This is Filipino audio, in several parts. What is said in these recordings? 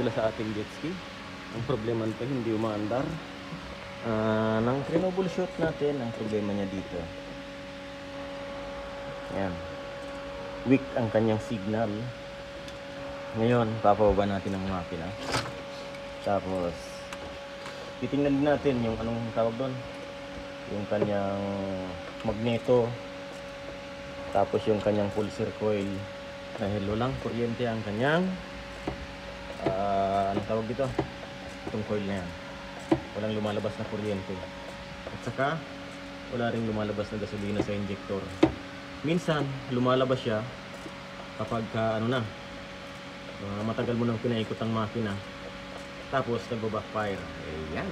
nagdala sa ating jet ski. Ang problema nito, hindi umaandar. Nang troubleshoot natin, ang problema niya dito. Yan. Weak ang kanyang signal. Ngayon, papababa natin ang makina. Tapos, titingnan din natin yung anong tawag doon. Yung kanyang magneto. Tapos yung kanyang pulser coil. Dahil walang kuryente ang kanyang anong tawag dito? Itong coil na yan. Walang lumalabas na kuryente. At saka, wala ring lumalabas na gasolina sa injector. Minsan, lumalabas siya kapag matagal mo nang pinaikot ang makina. Tapos, nagbo-backfire. Ayan.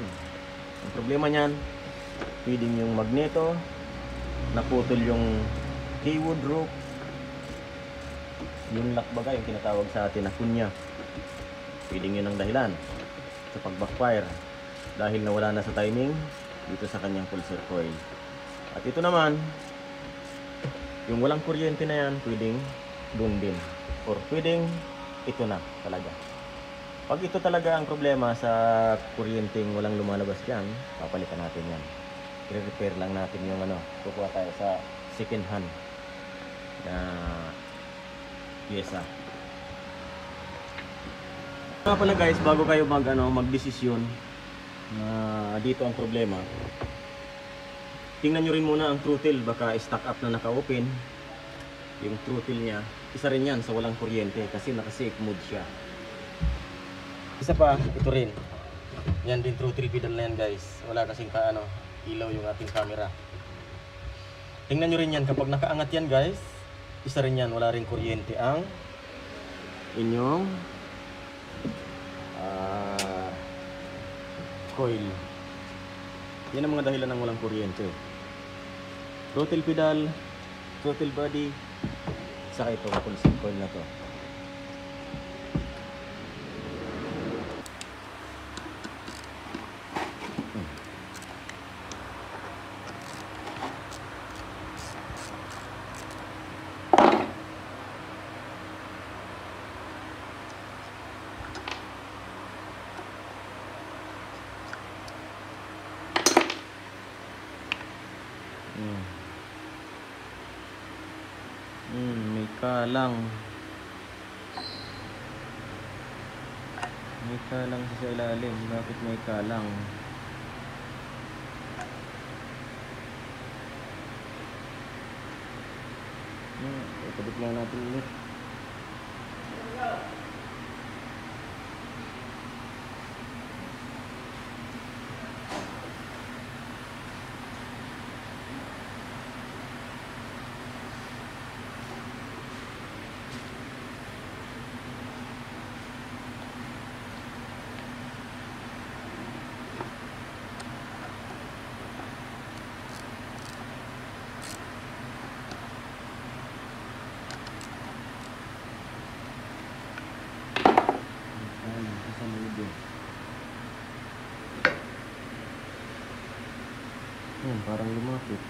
Ang problema niyan, feeding yung magneto, naputol yung keywood rope, yung lock baga, yung tinatawag sa atin na kunya. Feeding yun ang dahilan sa pag-backfire. Dahil nawala na sa timing dito sa kanyang pulser coil. At ito naman, yung walang kuryente na yan, pwedeng doon din. Or pwedeng ito na talaga. Pag ito talaga ang problema sa kuryenteng walang lumalabas dyan, papalitan natin yan. I-repair lang natin yung kukuha tayo sa second hand na pyesa. Kaya pala guys, bago kayo magdesisyon na dito ang problema, tingnan nyo rin muna ang throttle. Baka stock up na naka-open yung throttle nya. Isa rin yan sa walang kuryente kasi naka-safe mode siya. Isa pa, ito rin. Yan din throttle pedal na yan guys. Wala kasing ilaw yung ating camera. Tingnan nyo rin yan, kapag nakaangat yan guys, isa rin yan, wala rin kuryente ang inyong coil. Yan ang mga dahilan ng walang kuryente. Throttle pedal, throttle body, saka itong pulsing coil na to. May kalang. May kalang sa ilalim. Bakit may kalang? Ikabit lang natin ulit. Parang lumapit.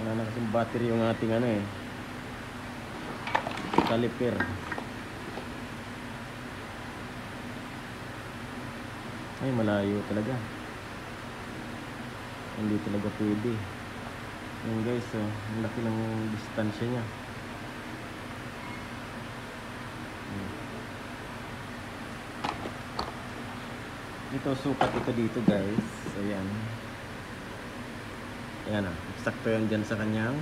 Wala na kasing battery yung ating caliper. Ay, malayo talaga. Hindi talaga pwede. Yung guys, ang laki ng distansya niya. Ito, sukat ito dito guys. Ayan. Ayan eksakto yan dyan sa kanyang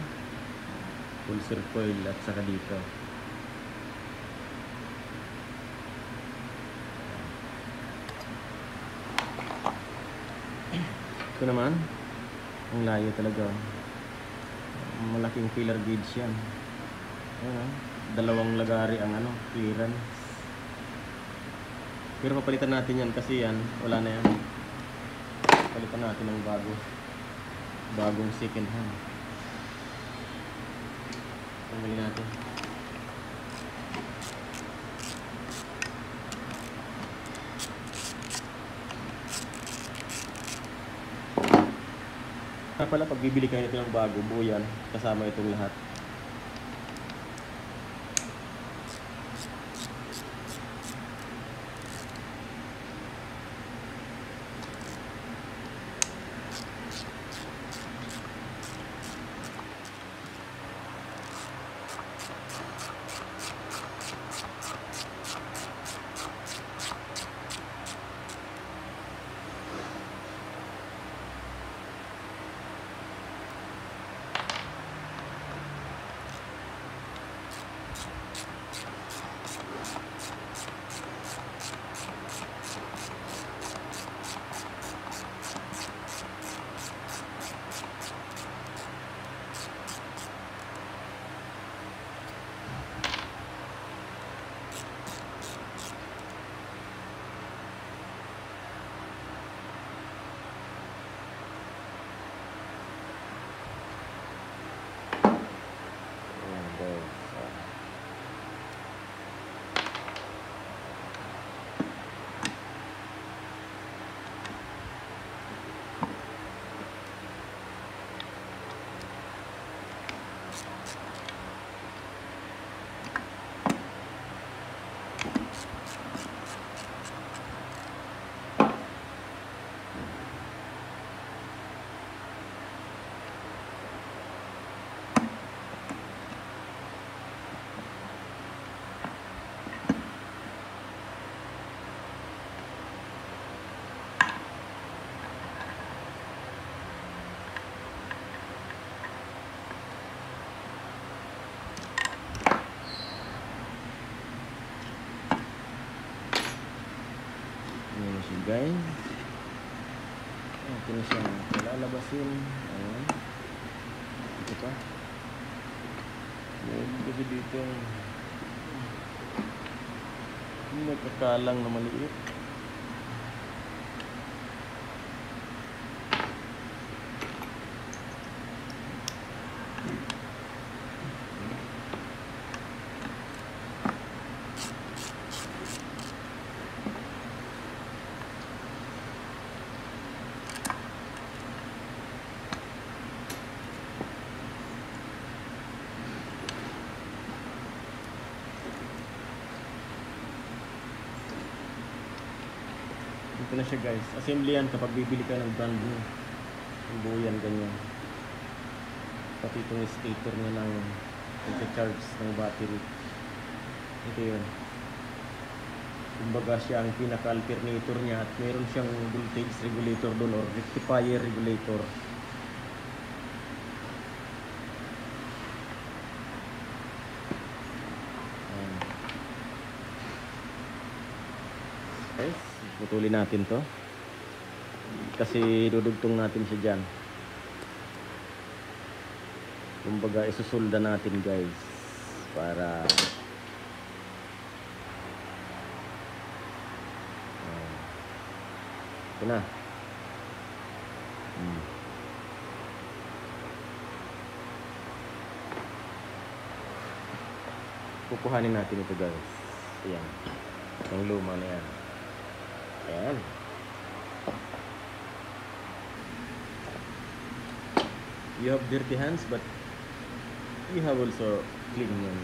pulser coil at saka dito. Ito naman, ang layo talaga. Malaking filler gauge yan. Ayan, dalawang lagari ang clearance. Pero papalitan natin yan kasi yan, wala na yan. Palitan natin ng bagong second hand. Pumili natin. pala, pag bibili kayo nito ng bago, buo yan, kasama itong lahat. Guys, ito na siya lalabasin. Ayan, ito pa kasi dito nagkakalang na maliit. Ito na siya guys, assembly yan kapag bibili ka ng brand new. Yung buo yan ganyan. Pati itong stator niya ng charge ng battery. Ito yun. Kumbaga siya ang pinaka-alternator niya at meron siyang voltage regulator doon or rectifier regulator. Guys, putulin natin to kasi dudugtong natin siya dyan. Kumbaga isusulda natin guys para ito na. Kukuhanin natin ito guys. Ayan, ang luma na yan. Ayan. You have dirty hands but you have also clean one.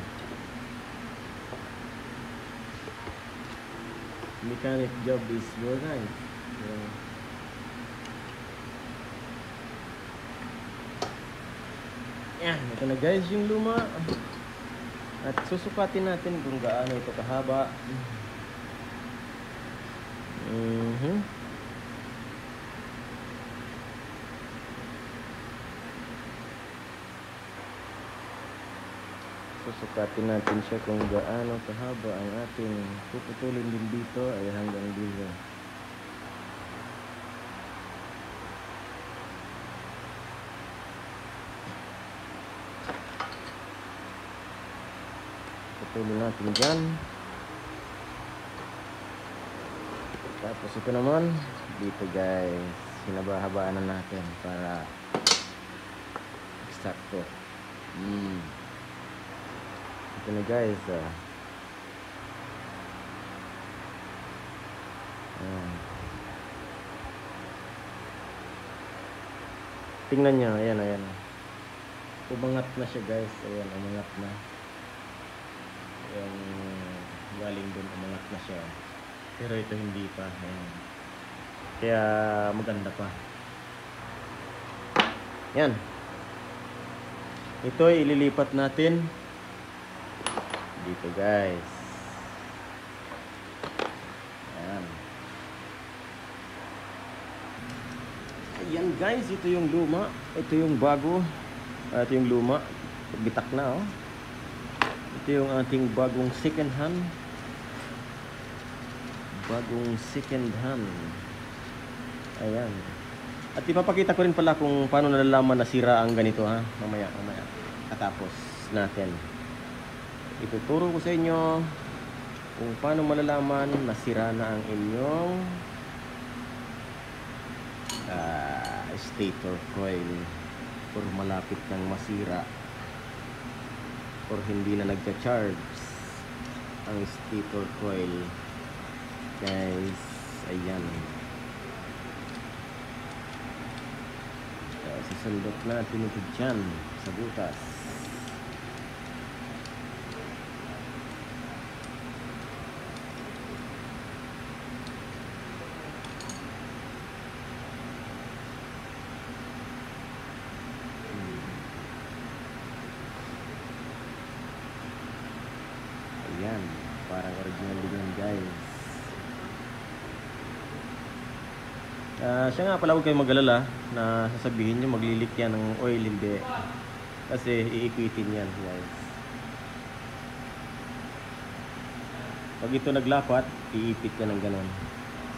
Mechanic job is very nice. Ayan, ito na guys yung luma. At susukatin natin kung gaano ito kahaba. Susukatin natin siya kung gaano kahaba ang ating puputulin din dito ay hanggang dito. Putulin natin dyan. Tapos ito naman dito guys, hinaba-habaan na natin para eksakto. Ito na guys. Tingnan nyo, ayan, ayan. Umangat na siya guys, ayan, umangat na. Yung galing dun, umangat na siya. Pero ito hindi pa, ayan. Kaya maganda pa. Yan. Ito ay ililipat natin dito guys. Ayan. Ayan guys, ito yung luma. Ito yung bago. Ito yung luma. Bitak na oh. Ito yung ating bagong second hand. Bagong second hand. Ayan. At ipapakita ko rin pala kung paano nalalaman na sira ang ganito ha. Mamaya. Katapos natin. Ituturo ko sa inyo kung paano malalaman na sira na ang inyong stator coil or malapit nang masira or hindi na nagcha-charge ang stator coil guys. Ayan, sisundot natin ito dyan sa butas. Ayan, parang original din yan guys. Siya nga pala, huwag kayong mag-alala na sasabihin nyo maglilik yan ng oil. Hindi, kasi iikwitin yan guys. Pag ito naglapat, iipit ka ng ganon,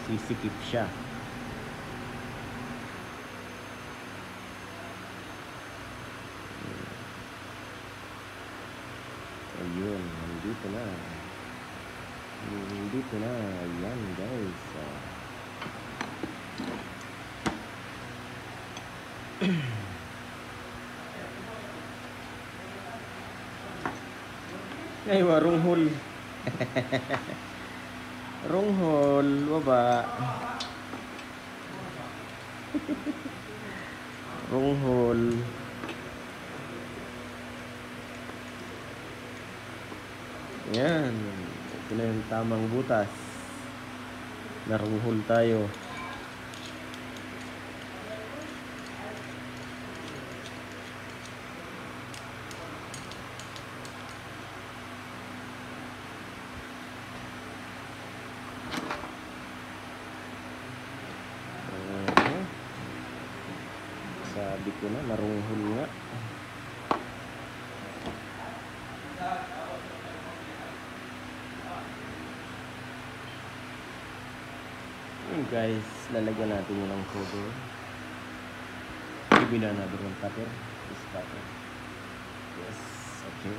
sisikip siya. Ayun, nandito na. Ayan guys. Ay, warung hole. Rung hole, baba. Rung hole. Yan. Ito na yung tamang butas. Narung hole tayo. Sabi ko na, narunghol nga. Yun guys, lalagyan natin yun ng cover. Ibila na doon yung cutter. This cutter. Yes, okay.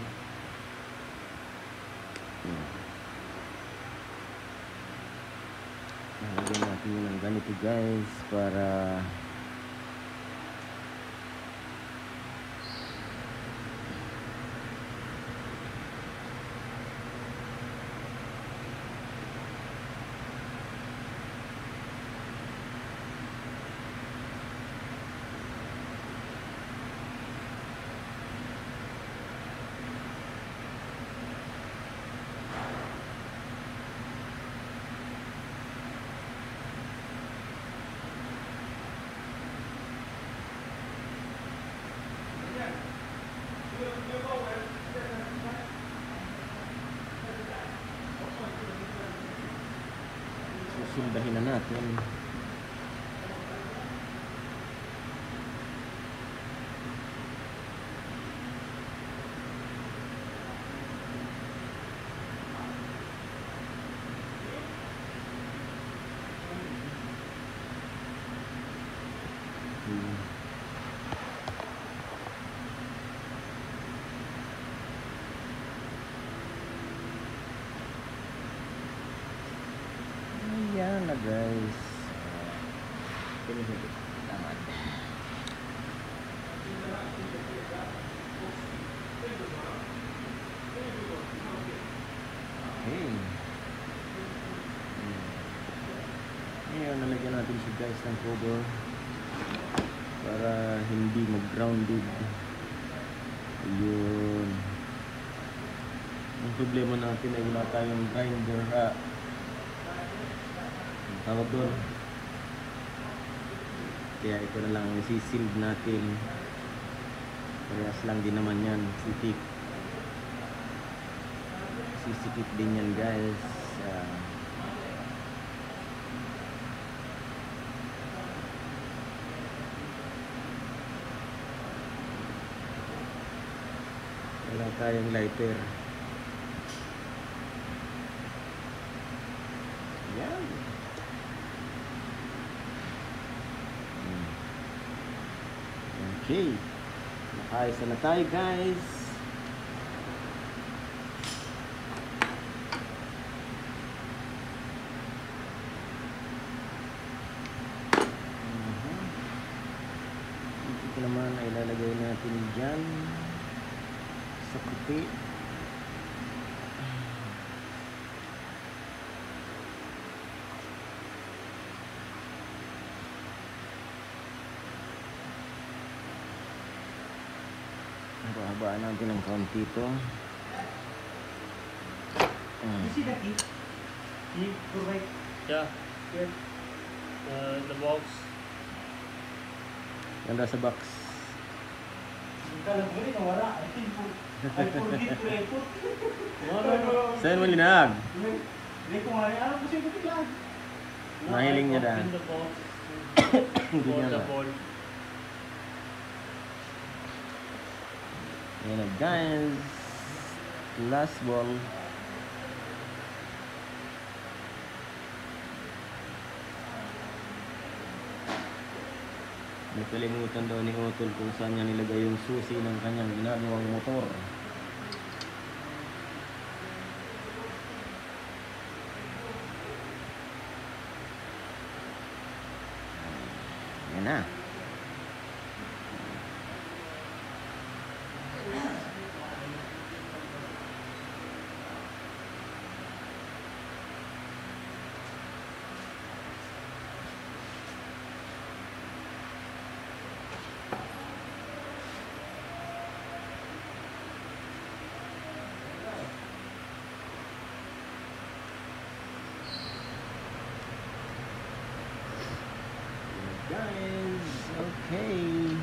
Lalagyan natin yun ng ganito guys, para susundahin na natin. Ayan na guys. Pinihigit. Tamad. Okay. Ngayon, nalagyan natin siya guys ng cover. para hindi mag-grounded. Ayun. Ang problema natin ay wala tayong grinder, ang tawag doon. Kaya ito na lang ang isisilb natin. Parehas lang din naman yan, sitik. Sisikip din yan, guys. Wala tayong lighter. Yan. Okay. Nakaayos na tayo, guys. Ito naman ay lalagay natin dyan sa puti. Habaan natin ng kaunti ito. Yeah, here. The box. Ganda sa box. Saan mo linag? Mahiling niya daan. Open the box. Hindi For niya the ba? ball. Yan na, guys. Last ball. Nakalimutan daw ni Otol kung saan niya nilagay yung susi ng kanyang ginagawang motor. Yan na. Guys, okay.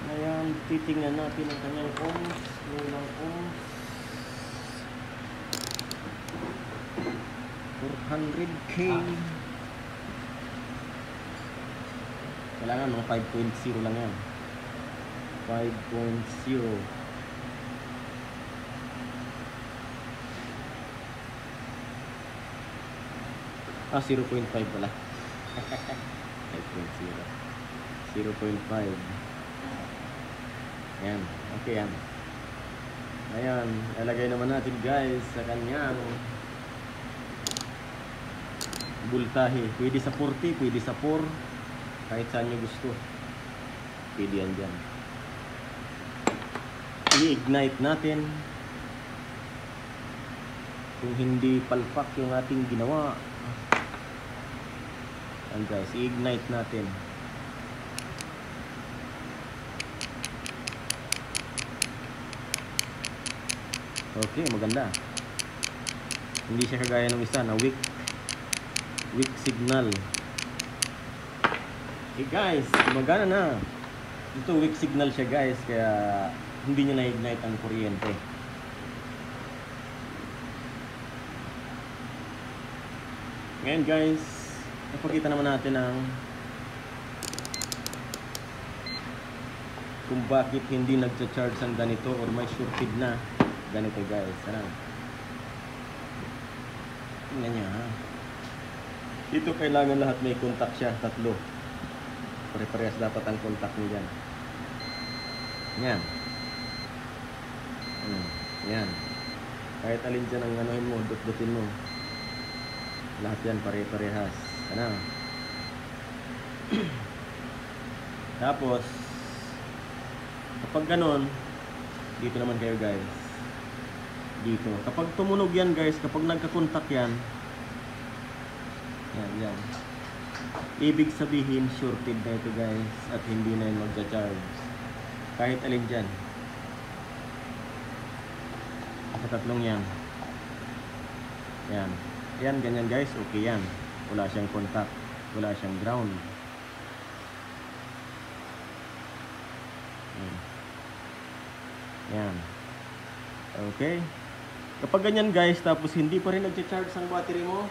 Ngayon, titingnan natin ang kanyang ohms, ulang ohms. 400k. Kailangan mga 5.0 lang yan. 5.0. Ah, 0.5 pala. 0.5. Yan, okay yan. Ayan, ilagay naman natin, guys, sa kanyang voltahe. Pwede sa 40, pwede sa 4, kahit saan nyo gusto. Pwede yan dyan. I-ignite natin. Kung hindi palpak yung ating ginawa, and guys, i-ignite natin. Okay, maganda. Hindi siya kagaya ng isa na weak signal. Okay guys, gumagana na. Ito weak signal siya, guys, kaya hindi niya na-ignite ang kuryente. Ngayon, guys, ipakita naman natin ang kung bakit hindi nagcha-charge ang ganito or may shorted na ganito, guys. Ano? Tingnan niya, ha? Ito kailangan lahat may contact siya, tatlo. Pare-parehas dapat ang contact niya dyan. Yan. Yan. Kahit alin dyan ang anuhin mo, dut-dutin mo. Lahat yan pare-parehas. Ano? Tapos kapag ganon, dito naman kayo, guys. Dito. Kapag tumunog yan, guys, kapag nagka-contact yan, yan. Ibig sabihin, shorted na ito guys, at hindi na yun magcha-charge. Kahit alin dyan. Sa tatlong yan. Yan. Yan, ganyan guys, okay yan. Wala siyang contact, wala siyang ground. Yan. Okay. Kapag ganyan guys, tapos hindi pa rin nagcha-charge ang battery mo,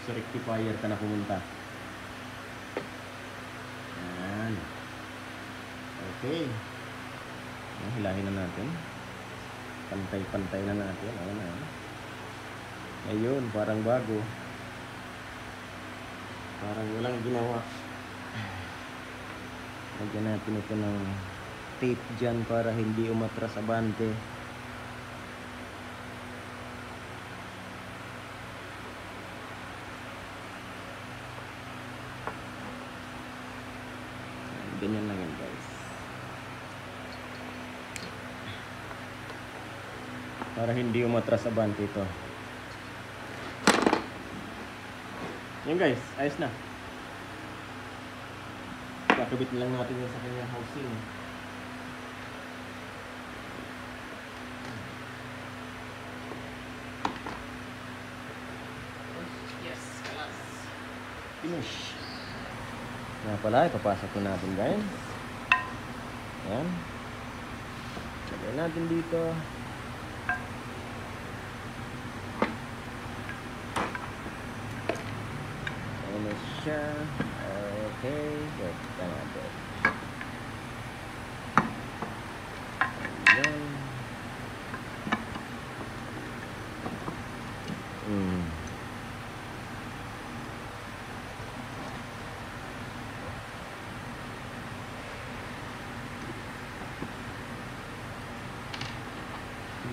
sa rectifier ka na pumunta. Yan. Okay. Hilahin na natin. Pantay-pantay na natin. Ayan na. Ayun, parang bago. Parang walang ginawa. Lagyan natin ito ng tape dyan para hindi umatras abante. Ganyan lang yan guys. Para hindi umatras abante ito. Yan guys, ayos na. Kakabit na lang natin yan sa kanyang housing. Yes, kalas. Finish. Nga pala, ipapasok ko natin guys. Yan. Lagay natin dito. Ayan siya. Okay. Good. Natin. Ayan.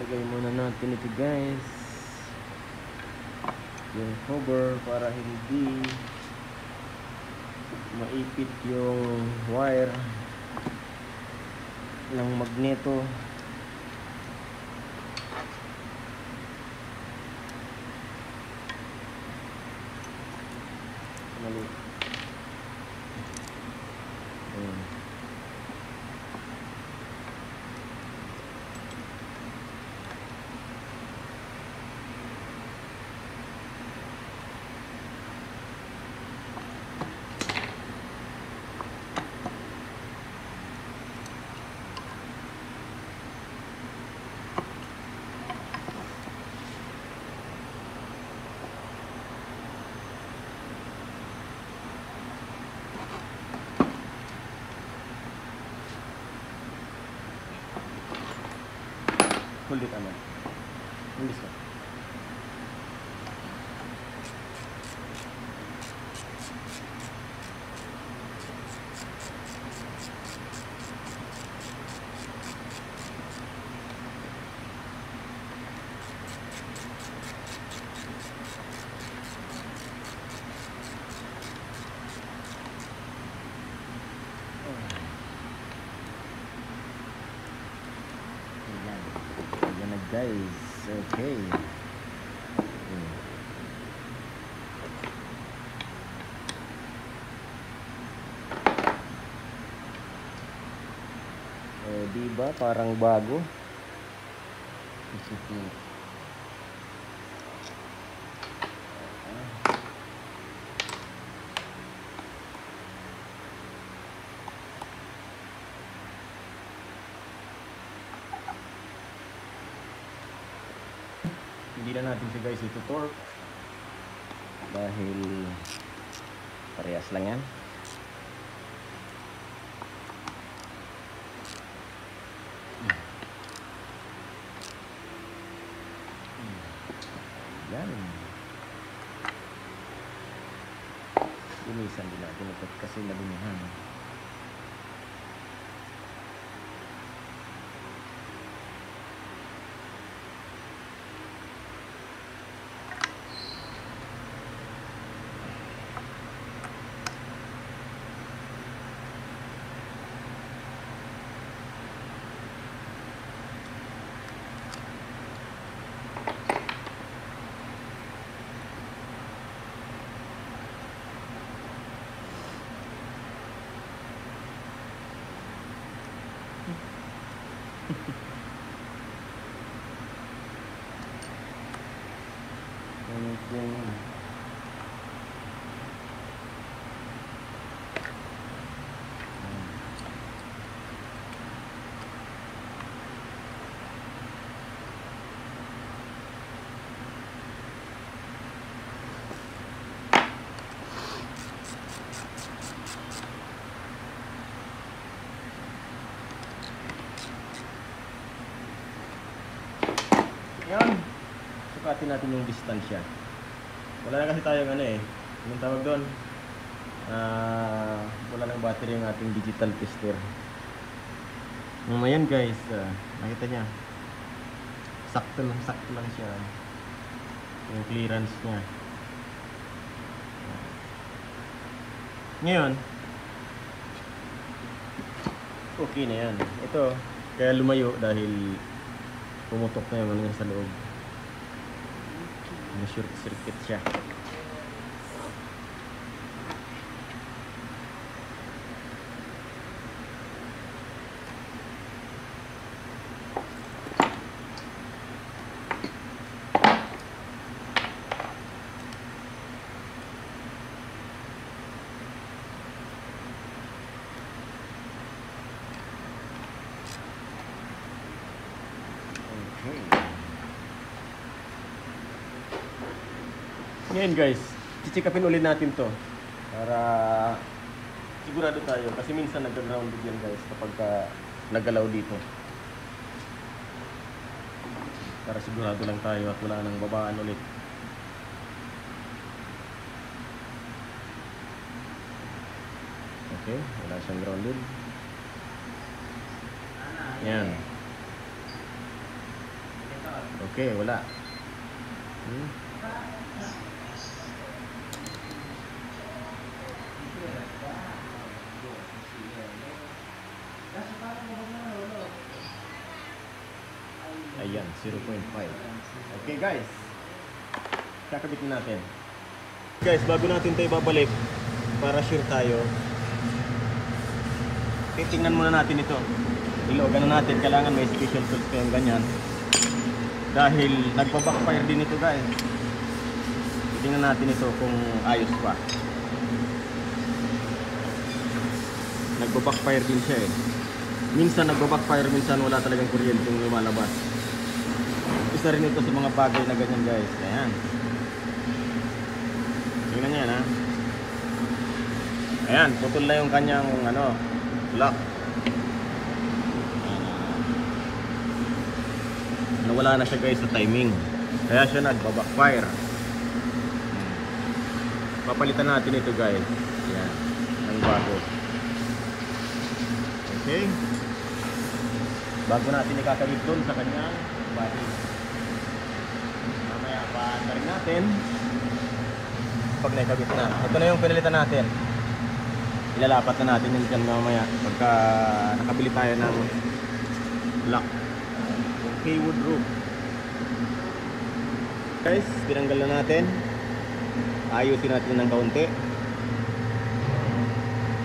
Lagay muna natin ito guys, yung cover, para hindi maipit yung wire ng magneto. Mali. Hold it naman. Hindi siya. Guys, okay. Diba parang bago? Hindi na natin siya guys ito torque dahil parehas lang yan. Yan. Linisan din natin ito kasi nadumihan. yung yan. Sukatin natin yung distansya. Wala na kasi tayong ano eh. Anong tawag doon? Wala ng battery yung ating digital tester. Ngayon guys, nakita niya. Sakto lang siya. Yung clearance niya. Ngayon, okay na yan. Ito, kaya lumayo dahil pumutok na yung ano sa loob. Short circuit siya. Ngayon guys, chichikapin ulit natin to para sigurado tayo kasi minsan nag-grounded yan guys kapag nagalaw dito. Para sigurado lang tayo at wala nang babaan ulit. Okay, wala siyang grounded. Yan. Okay, wala. Ayan, 0.5. Okay guys, kakabit natin. Guys, bago natin tayo babalik, para sure tayo, titingnan muna natin ito. Ilogan na natin, kailangan may special tools kayong ganyan. Dahil nagpa-backfire din ito guys. Titingnan natin ito kung ayos pa. Nagpa-backfire din siya eh. Minsan nagpa-backfire, minsan wala talagang kuryente yung lumalabas. Isa rin ito sa mga bagay na ganyan guys. Ayan. Tingnan nyo yan ha. Ayan, putol na yung kanyang ano, lock. Nawala na siya guys sa timing. Kaya siya nagba-backfire. Papalitan natin ito guys. Ayan, ang bago. Okay. Bago natin ikakabit doon sa kanyang body. Mamaya paanda rin natin pag naikabit na. Ito na yung pinalitan natin. Ilalapat na natin yung dyan mamaya pagka nakabili tayo ng lock. Haywood roof. Guys, tinanggal na natin. Ayusin natin ng kaunti.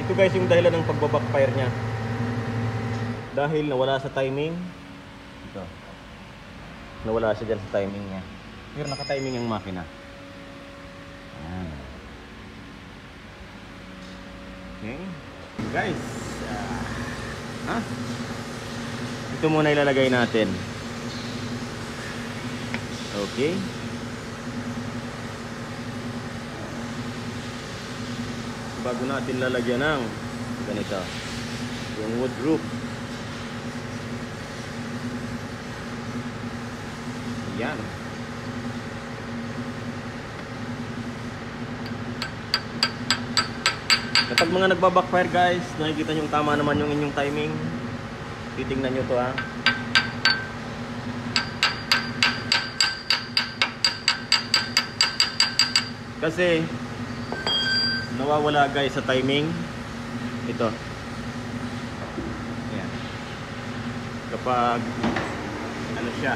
Ito guys yung dahilan ng pagbabackfire niya. Dahil nawala sa timing. Ito. Nawala siya dyan sa timing niya. Pero naka-timing yung makina. Ayan. Okay. Guys. Ito muna ilalagay natin. Okay. Bago natin lalagyan ng ganito. Yung wood roof. Yan. Kapag mga nagba-backfire guys, nakikita nyo tama naman yung inyong timing. Titingnan nyo to ha. Kasi nawawala guys sa timing. Ito. Ayan. Kapag ano siya,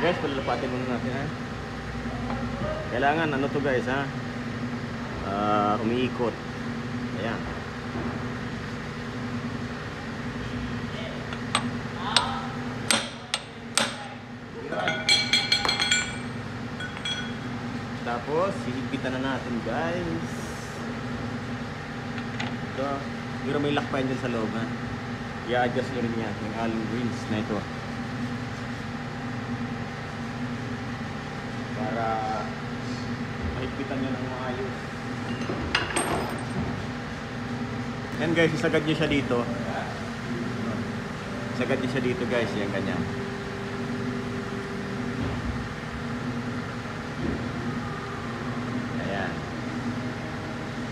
Guys, palalapatin muna natin ha. Kailangan ano to guys ha. Umiikot. Ayan. Tapos, hihigpitan na natin guys. Ito, pero may lakpayan dyan sa loob ha. I-adjust nyo rin yan, yung allen wheels na ito. Para mahigpitan nyo ng maayos. Yan guys, isagad nyo siya dito. Isagad nyo siya dito guys, yan ganyan.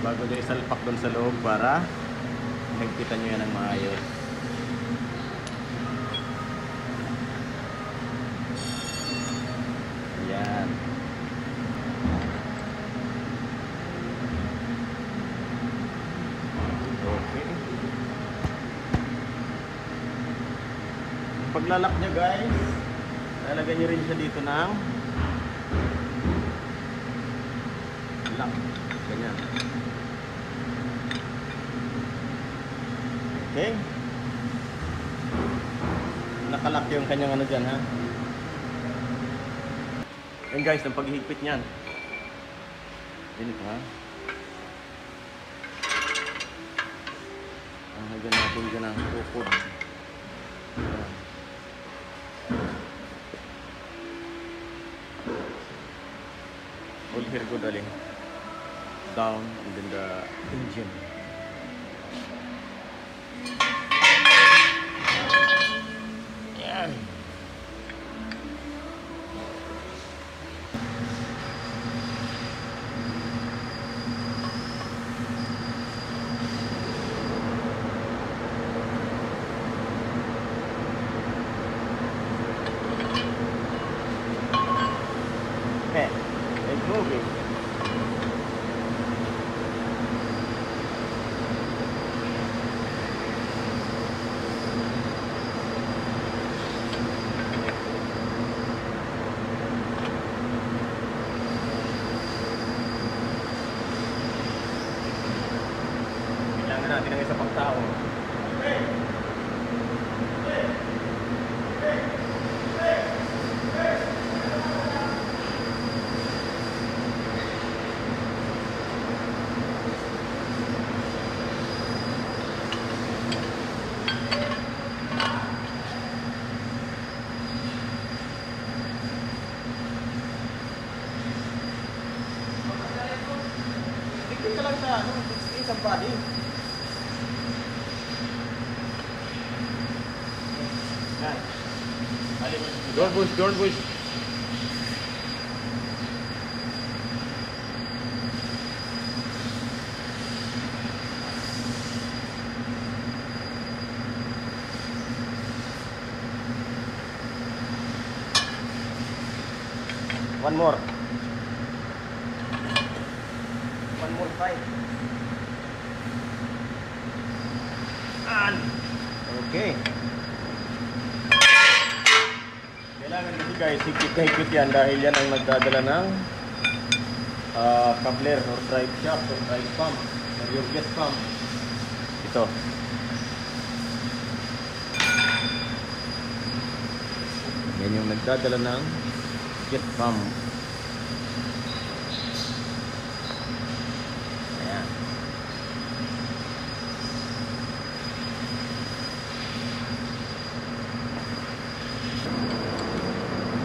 Bago nyo isalpak doon sa loob para higpitan nyo yan ng maayos. Ayan. Okay. Paglalak nyo guys, lalagyan nyo rin siya dito ng lock. Ganyan. Okay. Nakalak yung kanyang ano dyan ha. Yan guys, ang paghihigpit niyan. Ganito ha. Hagyan natin dyan ang tukod. Hold here good darling. Down and then the engine. Okay, it's moving. Kailangan natin ng isa pang tao. Dikit ka lang sa ano, isang body. Yan. Don't push, don't push. One more. One more fight. And okay. Kailangan dito guys, higpit yan dahil yan ang nagdadala ng coupler or drive shaft or drive pump or your gas pump. Ito. Yan yung nagdadala ng gas pump. Ayan.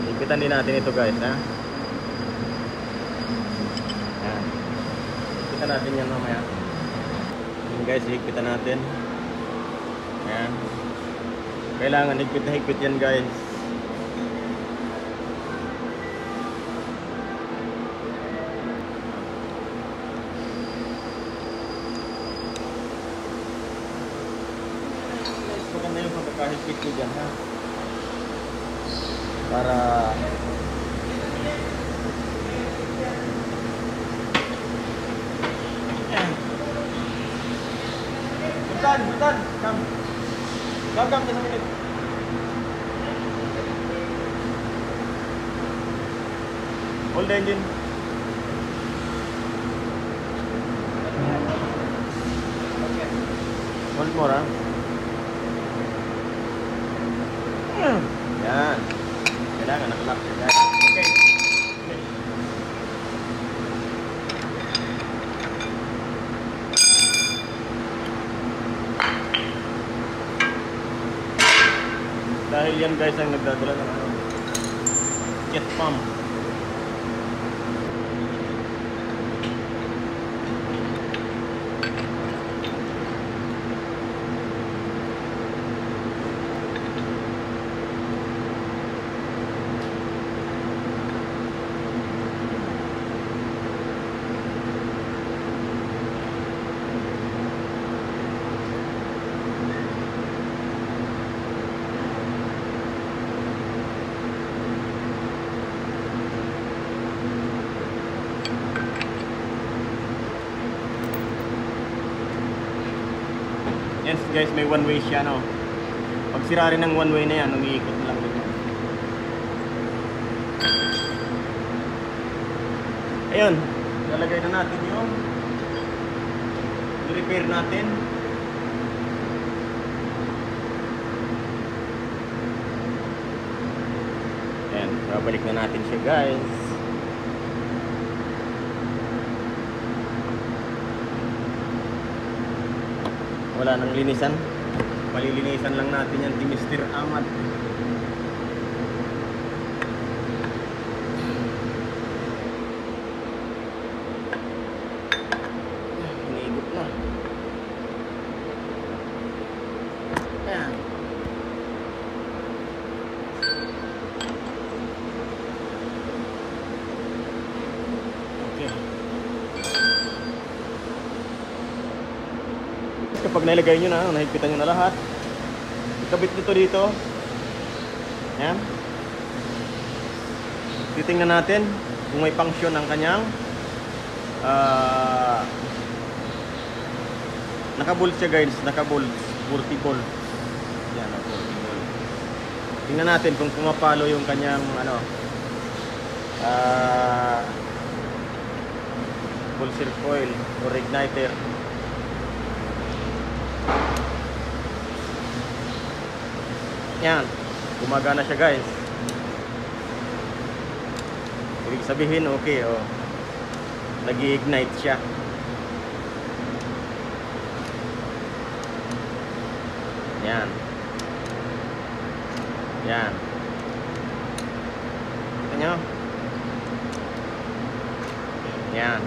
Higpitan din natin ito guys ha. Ayan. Higpitan natin yan mamaya. Ayan guys, higpitan natin. Ayan. Kailangan higpit na higpit yan guys. Maganda yung pagkakahigpit ko dyan ha. Para Butan, butan, come. Come, just a minute. Hold the engine. Hold more, ha? Yan. Kailangan naka-lock siya, guys. Okay. Dahil yan guys ang nagdadala ng jet pump. Yes guys, may one way siya, no. Pag sira rin ng one way na yan, umiikot na lang dito. Ayun, lalagay na natin yung i-repair natin. Ayan, babalik na natin siya guys. Wala nang linisan. Palilinisan lang natin yan, Mr. Ahmad. Hinigot na. Ayan. Okay. Kapag nailagay nyo na, nahigpitan nyo na lahat, ikabit nito dito. Ayan. Titingnan natin kung may function ang kanyang nakabolt siya guys, nakabolt 40 volt. Yan, 40 volt. Tingnan natin kung pumapalo yung kanyang pulsar coil or igniter. Yan, gumagana siya guys. Ibig sabihin okay, oh. Nag-ignite siya. Yan. Yan. Kita nyo? Yan.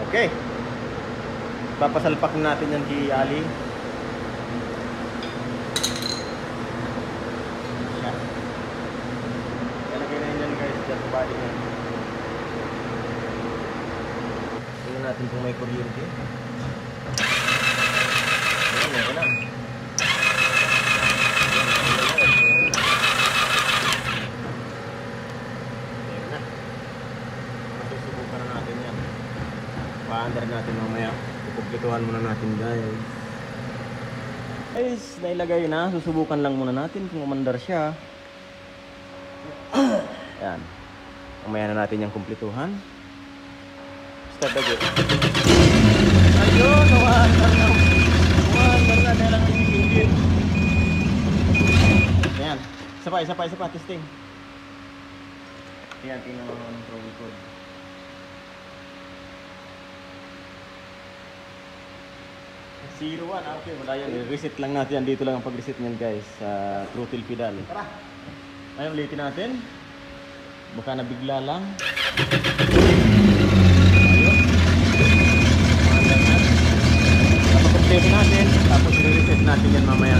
Okay. Papasalpak natin yan kay Ali. Body niya. Tingnan natin kung may kuryente. Ayan, meron na. Meron na. Masusubukan na natin yan. Pa-under natin mamaya. Kukumplituhan muna natin guys. Guys, nailagay na. Susubukan lang muna natin kung umandar siya. Ayan. Mamaya na natin yung kumpletuhan. Start again. Ayun! Umaandar na! Umaandar na! Kaya lang nagigigil. Ayan. Isa pa. Testing. Ayan. Tingnan mo ang trouble code. Zero 1. Okay. Wala yan. Reset lang natin yan. Dito lang ang pag-reset niyan guys. Sa throttle pedal. Tara! Ayun, ulitin natin. Baka nabigla lang. Ayun. Napag-complete natin. Tapos i-reset natin yan mamaya.